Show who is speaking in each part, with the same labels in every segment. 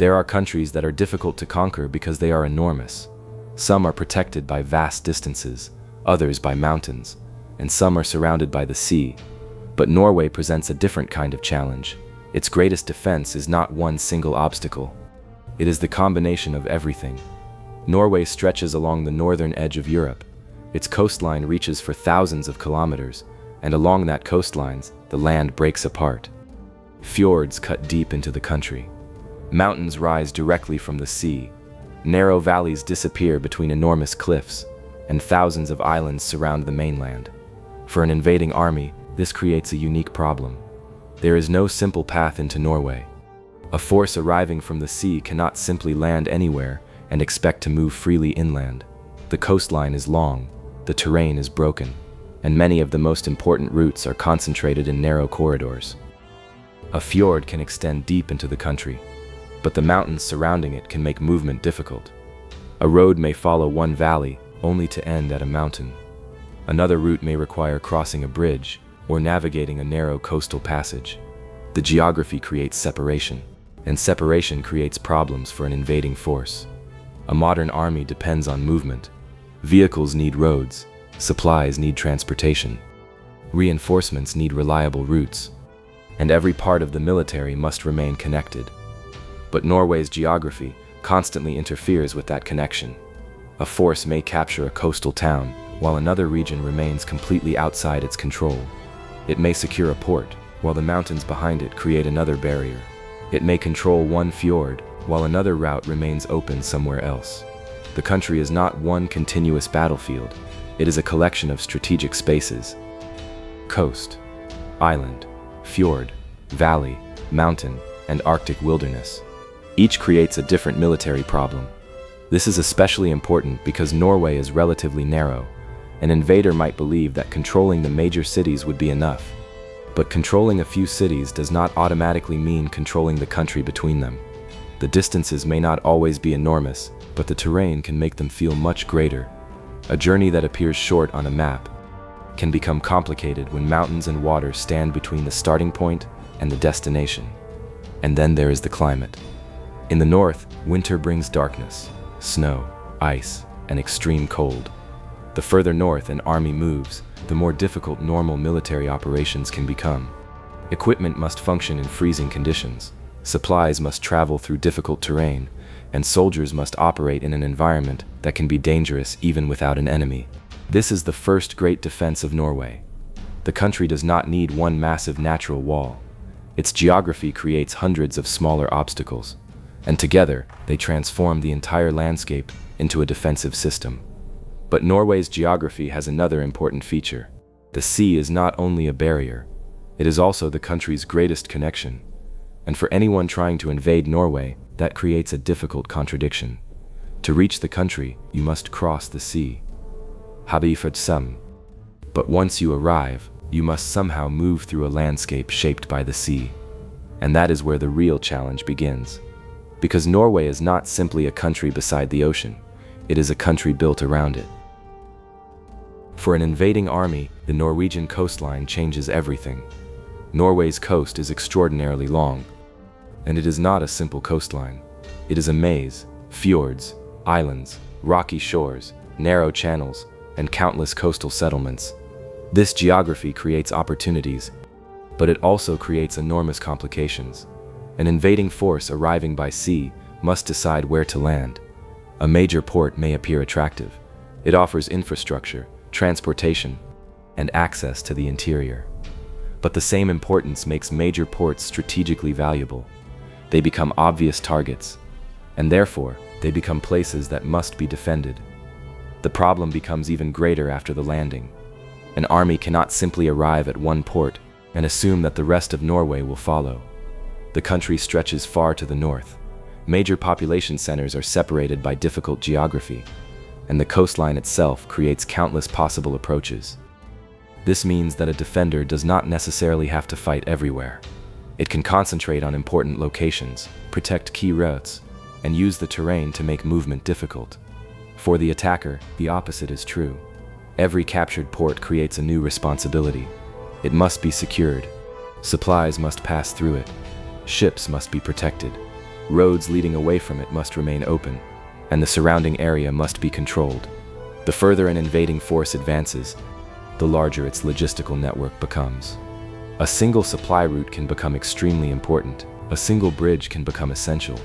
Speaker 1: There are countries that are difficult to conquer because they are enormous. Some are protected by vast distances, others by mountains, and some are surrounded by the sea. But Norway presents a different kind of challenge. Its greatest defense is not one single obstacle. It is the combination of everything. Norway stretches along the northern edge of Europe. Its coastline reaches for thousands of kilometers, and along that coastline, the land breaks apart. Fjords cut deep into the country. Mountains rise directly from the sea. Narrow valleys disappear between enormous cliffs, and thousands of islands surround the mainland. For an invading army, this creates a unique problem. There is no simple path into Norway. A force arriving from the sea cannot simply land anywhere and expect to move freely inland. The coastline is long, the terrain is broken, and many of the most important routes are concentrated in narrow corridors. A fjord can extend deep into the country, but the mountains surrounding it can make movement difficult. A road may follow one valley only to end at a mountain. Another route may require crossing a bridge or navigating a narrow coastal passage. The geography creates separation, and separation creates problems for an invading force. A modern army depends on movement. Vehicles need roads, supplies need transportation, reinforcements need reliable routes, and every part of the military must remain connected. But Norway's geography constantly interferes with that connection. A force may capture a coastal town, while another region remains completely outside its control. It may secure a port, while the mountains behind it create another barrier. It may control one fjord, while another route remains open somewhere else. The country is not one continuous battlefield. It is a collection of strategic spaces. Coast, island, fjord, valley, mountain, and Arctic wilderness. Each creates a different military problem. This is especially important because Norway is relatively narrow. An invader might believe that controlling the major cities would be enough. But controlling a few cities does not automatically mean controlling the country between them. The distances may not always be enormous, but the terrain can make them feel much greater. A journey that appears short on a map can become complicated when mountains and water stand between the starting point and the destination. And then there is the climate. In the north, winter brings darkness, snow, ice, and extreme cold. The further north an army moves, the more difficult normal military operations can become. Equipment must function in freezing conditions, supplies must travel through difficult terrain, and soldiers must operate in an environment that can be dangerous even without an enemy. This is the first great defense of Norway. The country does not need one massive natural wall. Its geography creates hundreds of smaller obstacles, and together they transform the entire landscape into a defensive system. But Norway's geography has another important feature. The sea is not only a barrier, it is also the country's greatest connection. And for anyone trying to invade Norway, that creates a difficult contradiction. To reach the country, you must cross the sea. But once you arrive, you must somehow move through a landscape shaped by the sea. And that is where the real challenge begins. Because Norway is not simply a country beside the ocean, it is a country built around it. For an invading army, the Norwegian coastline changes everything. Norway's coast is extraordinarily long, and it is not a simple coastline. It is a maze: fjords, islands, rocky shores, narrow channels, and countless coastal settlements. This geography creates opportunities, but it also creates enormous complications. An invading force arriving by sea must decide where to land. A major port may appear attractive. It offers infrastructure, transportation, and access to the interior. But the same importance makes major ports strategically valuable. They become obvious targets, and therefore, they become places that must be defended. The problem becomes even greater after the landing. An army cannot simply arrive at one port and assume that the rest of Norway will follow. The country stretches far to the north. Major population centers are separated by difficult geography, and the coastline itself creates countless possible approaches. This means that a defender does not necessarily have to fight everywhere. It can concentrate on important locations, protect key routes, and use the terrain to make movement difficult. For the attacker, the opposite is true. Every captured port creates a new responsibility. It must be secured. Supplies must pass through it. Ships must be protected. roads leading away from it must remain open, and the surrounding area must be controlled. The further an invading force advances, the larger its logistical network becomes. A single supply route can become extremely important. A single bridge can become essential.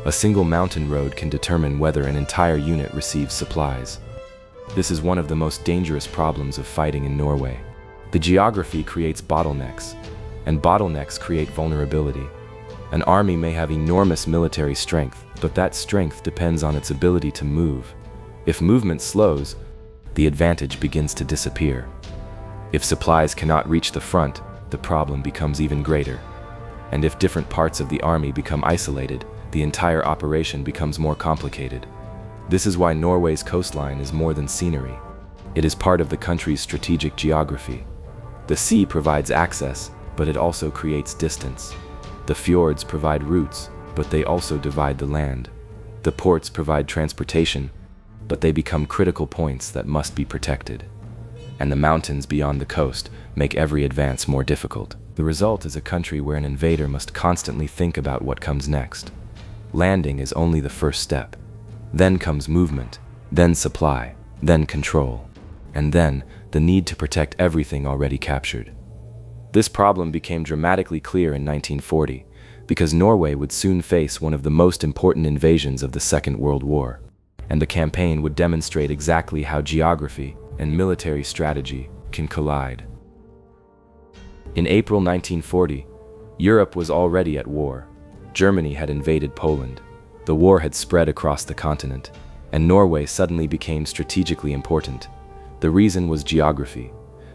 Speaker 1: A single mountain road can determine whether an entire unit receives supplies. This is one of the most dangerous problems of fighting in Norway. The geography creates bottlenecks, and bottlenecks create vulnerability. An army may have enormous military strength, but that strength depends on its ability to move. If movement slows, the advantage begins to disappear. If supplies cannot reach the front, the problem becomes even greater. And if different parts of the army become isolated, the entire operation becomes more complicated. This is why Norway's coastline is more than scenery. It is part of the country's strategic geography. The sea provides access, but it also creates distance. The fjords provide routes, but they also divide the land. The ports provide transportation, but they become critical points that must be protected. And the mountains beyond the coast make every advance more difficult. The result is a country where an invader must constantly think about what comes next. Landing is only the first step. Then comes movement, then supply, then control, and then the need to protect everything already captured. This problem became dramatically clear in 1940, because Norway would soon face one of the most important invasions of the Second World War, and the campaign would demonstrate exactly how geography and military strategy can collide. In April 1940, Europe was already at war. Germany had invaded Poland. The war had spread across the continent, and Norway suddenly became strategically important. The reason was geography.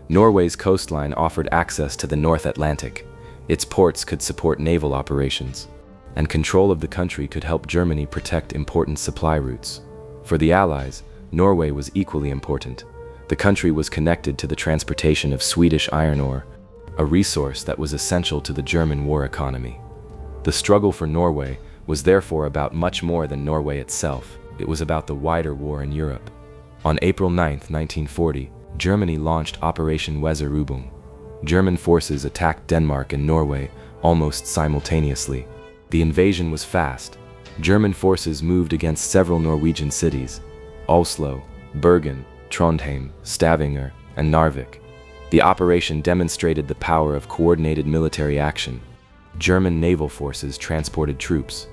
Speaker 1: Norway's coastline offered access to the North Atlantic. Its ports could support naval operations, and control of the country could help Germany protect important supply routes. For the Allies, Norway was equally important. The country was connected to the transportation of Swedish iron ore, a resource that was essential to the German war economy. The struggle for Norway was therefore about much more than Norway itself. It was about the wider war in Europe. On April 9, 1940, Germany launched Operation Weserübung. German forces attacked Denmark and Norway almost simultaneously. The invasion was fast. German forces moved against several Norwegian cities: Oslo, Bergen, Trondheim, Stavanger, and Narvik. The operation demonstrated the power of coordinated military action. German naval forces transported troops,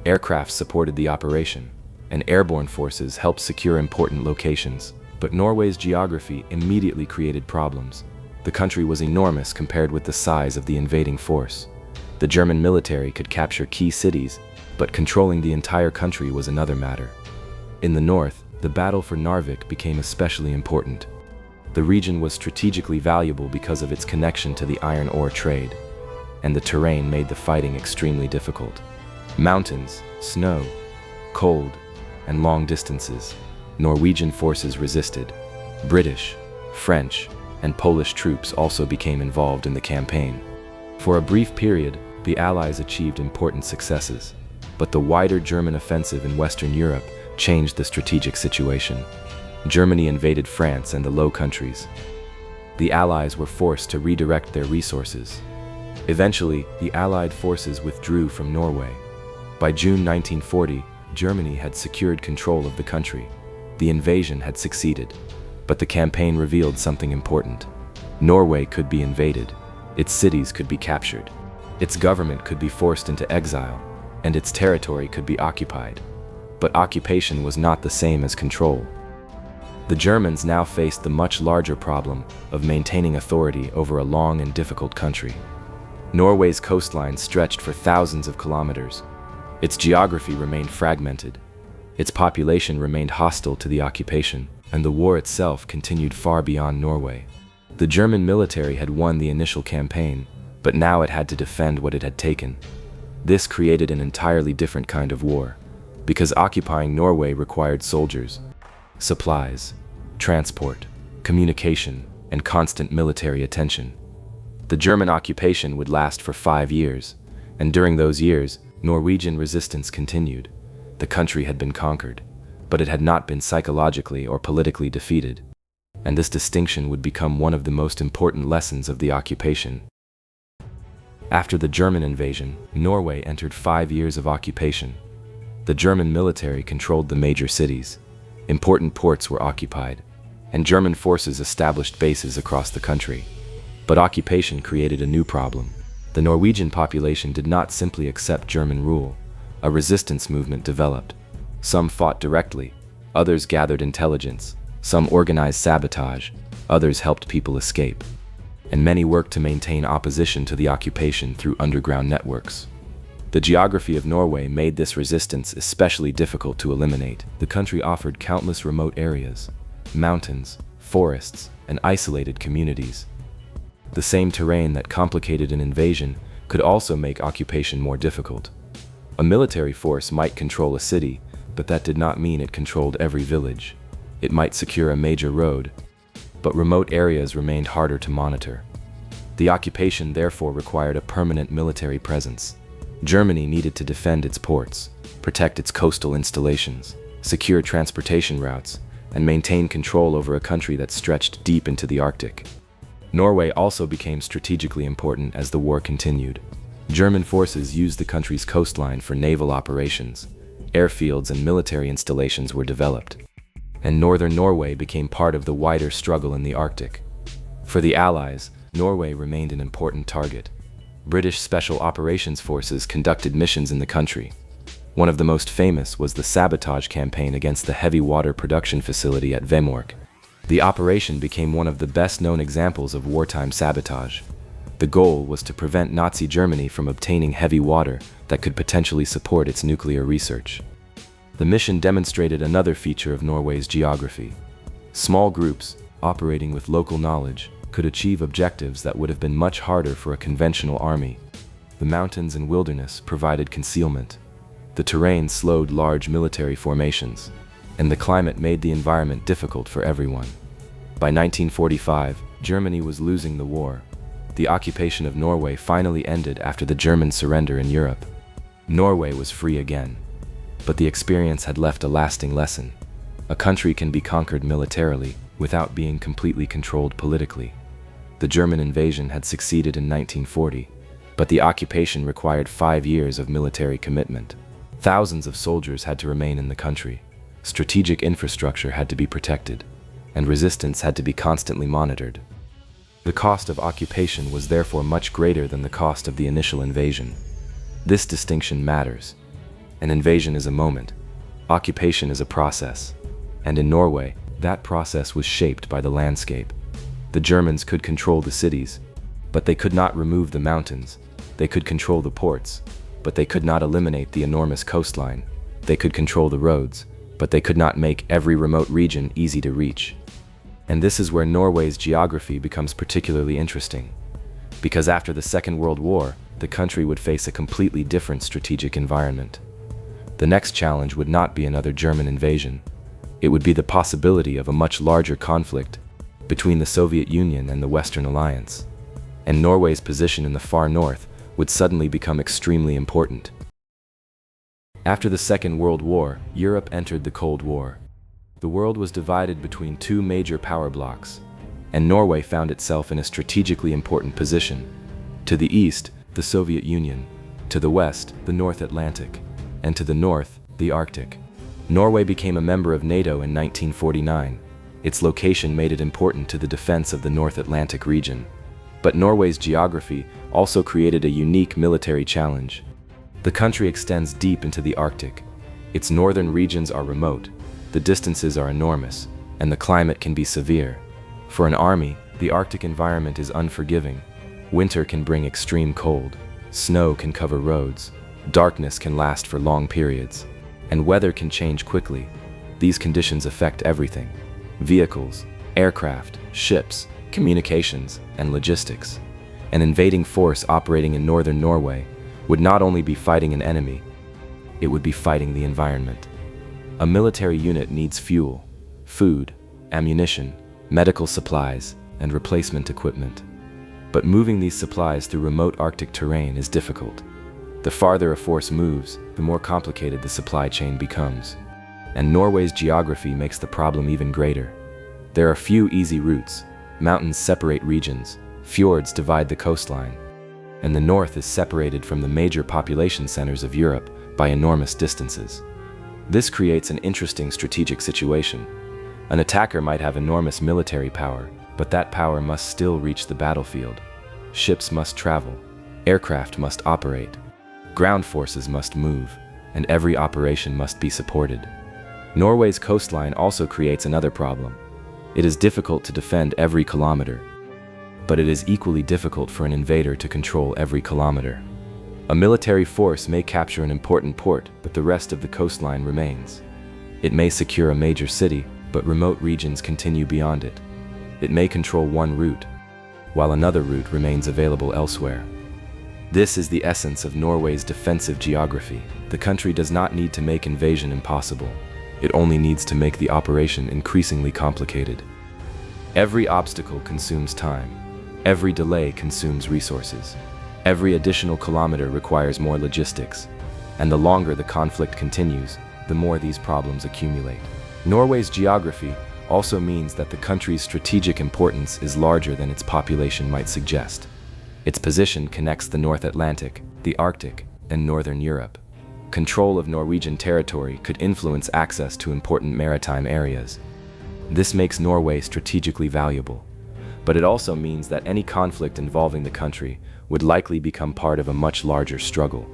Speaker 1: aircraft supported the operation, and airborne forces helped secure important locations. But Norway's geography immediately created problems. The country was enormous compared with the size of the invading force. The German military could capture key cities, but controlling the entire country was another matter. In the north, the battle for Narvik became especially important. The region was strategically valuable because of its connection to the iron ore trade, and the terrain made the fighting extremely difficult. Mountains, snow, cold, and long distances. Norwegian forces resisted. British, French, and Polish troops also became involved in the campaign. For a brief period, the Allies achieved important successes, but the wider German offensive in Western Europe changed the strategic situation. Germany invaded France and the Low Countries. The Allies were forced to redirect their resources. Eventually, the Allied forces withdrew from Norway. By June 1940, Germany had secured control of the country. The invasion had succeeded, but the campaign revealed something important. Norway could be invaded, its cities could be captured, its government could be forced into exile, and its territory could be occupied. But occupation was not the same as control. The Germans now faced the much larger problem of maintaining authority over a long and difficult country. Norway's coastline stretched for thousands of kilometers. Its geography remained fragmented. Its population remained hostile to the occupation, and the war itself continued far beyond Norway. The German military had won the initial campaign, but now it had to defend what it had taken. This created an entirely different kind of war, because occupying Norway required soldiers, supplies, transport, communication, and constant military attention. The German occupation would last for 5 years, and during those years, Norwegian resistance continued. The country had been conquered, but it had not been psychologically or politically defeated, and this distinction would become one of the most important lessons of the occupation. After the German invasion, Norway entered 5 years of occupation. The German military controlled the major cities. Important ports were occupied, and German forces established bases across the country. But occupation created a new problem. The Norwegian population did not simply accept German rule. A resistance movement developed. Some fought directly, others gathered intelligence, some organized sabotage, others helped people escape. And many worked to maintain opposition to the occupation through underground networks. The geography of Norway made this resistance especially difficult to eliminate. The country offered countless remote areas, mountains, forests, and isolated communities. The same terrain that complicated an invasion could also make occupation more difficult. A military force might control a city, but that did not mean it controlled every village. It might secure a major road, but remote areas remained harder to monitor. The occupation therefore required a permanent military presence. Germany needed to defend its ports, protect its coastal installations, secure transportation routes, and maintain control over a country that stretched deep into the Arctic. Norway also became strategically important as the war continued. German forces used the country's coastline for naval operations. Airfields and military installations were developed, and northern Norway became part of the wider struggle in the Arctic. For the Allies, Norway remained an important target. British Special Operations Forces conducted missions in the country. One of the most famous was the sabotage campaign against the heavy water production facility at Vemork. The operation became one of the best-known examples of wartime sabotage. The goal was to prevent Nazi Germany from obtaining heavy water that could potentially support its nuclear research. The mission demonstrated another feature of Norway's geography. Small groups, operating with local knowledge, could achieve objectives that would have been much harder for a conventional army. The mountains and wilderness provided concealment. The terrain slowed large military formations, and the climate made the environment difficult for everyone. By 1945, Germany was losing the war. The occupation of Norway finally ended after the German surrender in Europe. Norway was free again, but the experience had left a lasting lesson. A country can be conquered militarily without being completely controlled politically. The German invasion had succeeded in 1940, but the occupation required 5 years of military commitment. Thousands of soldiers had to remain in the country. Strategic infrastructure had to be protected, and resistance had to be constantly monitored. The cost of occupation was therefore much greater than the cost of the initial invasion. This distinction matters. An invasion is a moment. Occupation is a process. And in Norway, that process was shaped by the landscape. The Germans could control the cities, but they could not remove the mountains. They could control the ports, but they could not eliminate the enormous coastline. They could control the roads, but they could not make every remote region easy to reach. And this is where Norway's geography becomes particularly interesting, because after the Second World War, the country would face a completely different strategic environment. The next challenge would not be another German invasion. It would be the possibility of a much larger conflict between the Soviet Union and the Western Alliance. And Norway's position in the far north would suddenly become extremely important. After the Second World War, Europe entered the Cold War. The world was divided between two major power blocks, and Norway found itself in a strategically important position. To the east, the Soviet Union; to the west, the North Atlantic; and to the north, the Arctic. Norway became a member of NATO in 1949. Its location made it important to the defense of the North Atlantic region. But Norway's geography also created a unique military challenge. The country extends deep into the Arctic. Its northern regions are remote, the distances are enormous, and the climate can be severe. For an army, the Arctic environment is unforgiving. Winter can bring extreme cold, snow can cover roads, darkness can last for long periods, and weather can change quickly. These conditions affect everything: vehicles, aircraft, ships, communications, and logistics. An invading force operating in northern Norway would not only be fighting an enemy, it would be fighting the environment. A military unit needs fuel, food, ammunition, medical supplies, and replacement equipment. But moving these supplies through remote Arctic terrain is difficult. The farther a force moves, the more complicated the supply chain becomes. And Norway's geography makes the problem even greater. There are few easy routes. Mountains separate regions. Fjords divide the coastline. and the north is separated from the major population centers of Europe by enormous distances. This creates an interesting strategic situation. An attacker might have enormous military power, but that power must still reach the battlefield. Ships must travel, aircraft must operate, ground forces must move, and every operation must be supported. Norway's coastline also creates another problem. It is difficult to defend every kilometer, but it is equally difficult for an invader to control every kilometer. A military force may capture an important port, but the rest of the coastline remains. It may secure a major city, but remote regions continue beyond it. It may control one route, while another route remains available elsewhere. This is the essence of Norway's defensive geography. The country does not need to make invasion impossible. It only needs to make the operation increasingly complicated. Every obstacle consumes time. Every delay consumes resources. Every additional kilometer requires more logistics. And the longer the conflict continues, the more these problems accumulate. Norway's geography also means that the country's strategic importance is larger than its population might suggest. Its position connects the North Atlantic, the Arctic, and Northern Europe. Control of Norwegian territory could influence access to important maritime areas. This makes Norway strategically valuable. But it also means that any conflict involving the country would likely become part of a much larger struggle.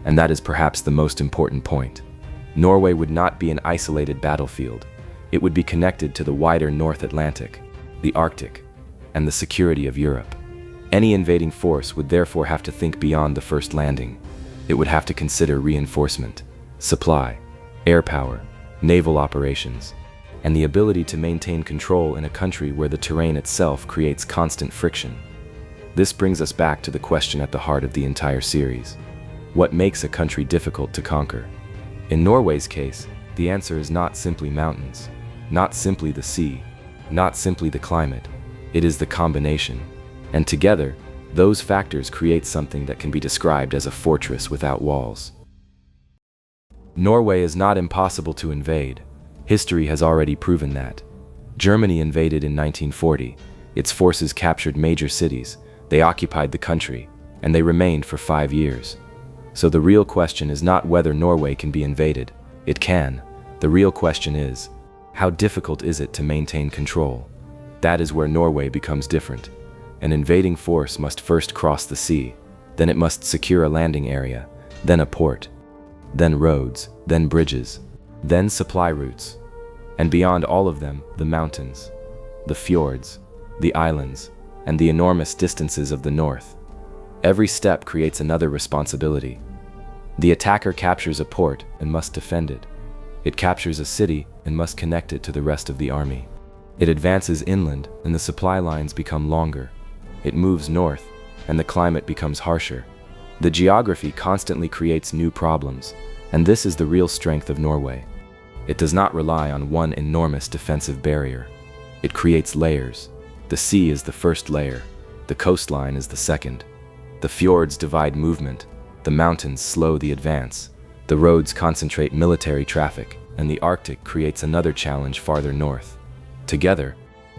Speaker 1: And that is perhaps the most important point. Norway would not be an isolated battlefield. It would be connected to the wider North Atlantic, the Arctic, and the security of Europe. Any invading force would therefore have to think beyond the first landing. It would have to consider reinforcement, supply, air power, naval operations, and the ability to maintain control in a country where the terrain itself creates constant friction. This brings us back to the question at the heart of the entire series. What makes a country difficult to conquer? In Norway's case, the answer is not simply mountains, not simply the sea, not simply the climate. It is the combination. And together, those factors create something that can be described as a fortress without walls. Norway is not impossible to invade. History has already proven that. Germany invaded in 1940. Its forces captured major cities, they occupied the country, and they remained for 5 years. So the real question is not whether Norway can be invaded. It can. The real question is, how difficult is it to maintain control? That is where Norway becomes different. An invading force must first cross the sea, then it must secure a landing area, then a port, then roads, then bridges, then supply routes, and beyond all of them, the mountains, the fjords, the islands, and the enormous distances of the north. Every step creates another responsibility. The attacker captures a port and must defend it. It captures a city and must connect it to the rest of the army. It advances inland and the supply lines become longer. It moves north, and the climate becomes harsher. The geography constantly creates new problems, and this is the real strength of Norway. It does not rely on one enormous defensive barrier. It creates layers. The sea is the first layer. The coastline is the second. The fjords divide movement. The mountains slow the advance. The roads concentrate military traffic, and the Arctic creates another challenge farther north. Together,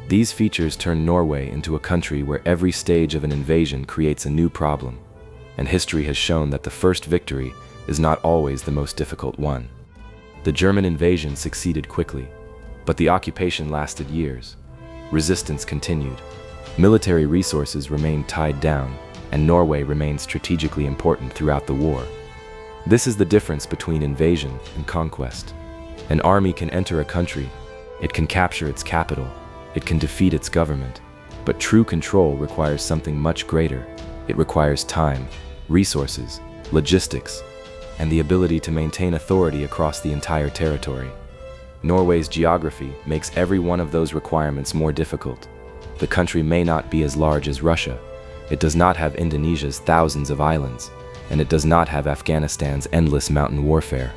Speaker 1: these features turn Norway into a country where every stage of an invasion creates a new problem, and history has shown that the first victory is not always the most difficult one. The German invasion succeeded quickly, but the occupation lasted years. Resistance continued. Military resources remained tied down, and Norway remained strategically important throughout the war. This is the difference between invasion and conquest. An army can enter a country, it can capture its capital, it can defeat its government, but true control requires something much greater. It requires time, resources, logistics, and the ability to maintain authority across the entire territory. Norway's geography makes every one of those requirements more difficult. The country may not be as large as Russia. It does not have Indonesia's thousands of islands, and it does not have Afghanistan's endless mountain warfare.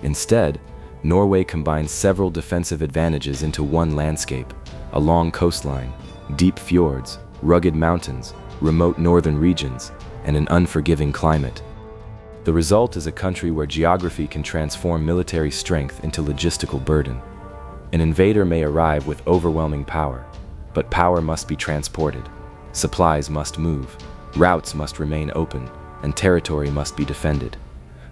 Speaker 1: Instead, Norway combines several defensive advantages into one landscape: a long coastline, deep fjords, rugged mountains, remote northern regions, and an unforgiving climate. The result is a country where geography can transform military strength into logistical burden. An invader may arrive with overwhelming power, but power must be transported. Supplies must move. Routes must remain open, and territory must be defended.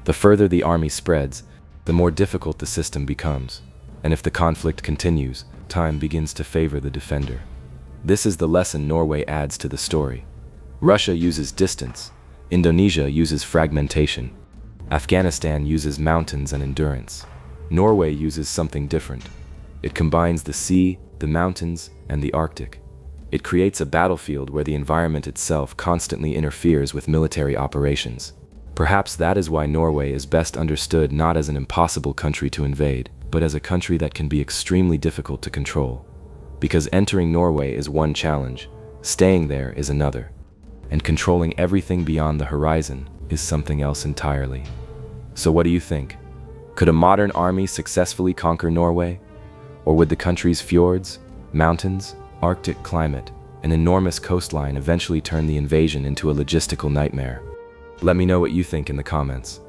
Speaker 1: The further the army spreads, the more difficult the system becomes, and if the conflict continues, time begins to favor the defender. This is the lesson Norway adds to the story. Russia uses distance, Indonesia uses fragmentation, Afghanistan uses mountains and endurance. Norway uses something different. It combines the sea, the mountains, and the Arctic. It creates a battlefield where the environment itself constantly interferes with military operations. Perhaps that is why Norway is best understood not as an impossible country to invade, but as a country that can be extremely difficult to control. Because entering Norway is one challenge, staying there is another, and controlling everything beyond the horizon is something else entirely. So what do you think? Could a modern army successfully conquer Norway? Or would the country's fjords, mountains, Arctic climate, and enormous coastline eventually turn the invasion into a logistical nightmare? Let me know what you think in the comments.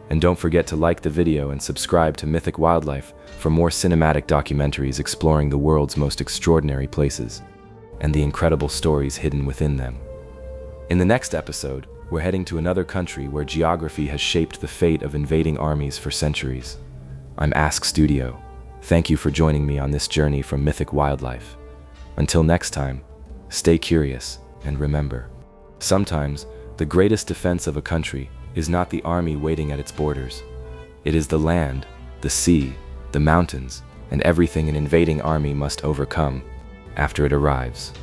Speaker 1: And don't forget to like the video and subscribe to Mythic Wildlife for more cinematic documentaries exploring the world's most extraordinary places and the incredible stories hidden within them. In the next episode, we're heading to another country where geography has shaped the fate of invading armies for centuries. I'm Ask Studio. Thank you for joining me on this journey from Mythic Wildlife. Until next time, stay curious and remember, sometimes the greatest defense of a country is not the army waiting at its borders. It is the land, the sea, the mountains, and everything an invading army must overcome after it arrives.